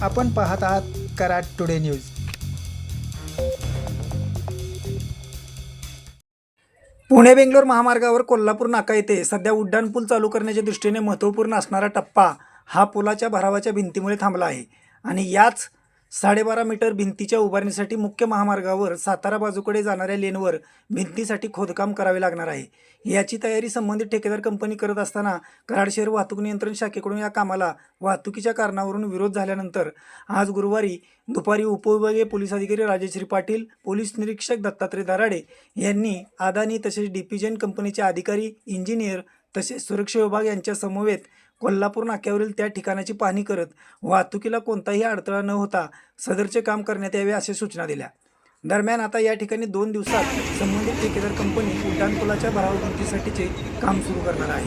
आपण पाहत आहात कराड टुडे न्यूज। पुणे बेंगलोर महामार्गावर कोल्हापूर नाका येथे सध्या उड्डाणपूल चालू करण्याच्या दृष्टीने महत्त्वपूर्ण असणारा टप्पा हा पुलाच्या भरावाच्या भिंतीमुळे थांबला आहे आणि याच 12.5 मीटर भिंतीच्या उभारणीसाठी मुख्य महामार्गावर सातारा बाजूकडे जाणाऱ्या लेनवर भिंतीसाठी खोदकाम करावे लागणार आहे। याची तयारी संबंधित ठेकेदार कंपनी करत असताना कराड शहर वाहतूक नियंत्रण शाखेकडून या कामाला वाहतुकीच्या कारणावरून विरोध झाल्यानंतर आज गुरुवारी दुपारी उपविभागीय पोलीस अधिकारी राजश्री पाटील, पोलीस निरीक्षक दत्तात्रय दराडे यांनी अदानी तसेच डीपीजेन कंपनीचे अधिकारी, इंजिनियर तसेच सुरक्षा विभाग यांच्या समवेत कोल्हापूर नाक्यावरील त्या ठिकाणाची पाहणी करत वाहतुकीला कोणताही अडथळा न होता सदरचे काम करण्यात यावे अशा सूचना दिल्या। दरम्यान आता या ठिकाणी 2 दिवसात संबंधित ठेकेदार कंपनी उड्डाणपुलाच्या भराव भिंतीसाठीचे काम सुरू करणार आहे।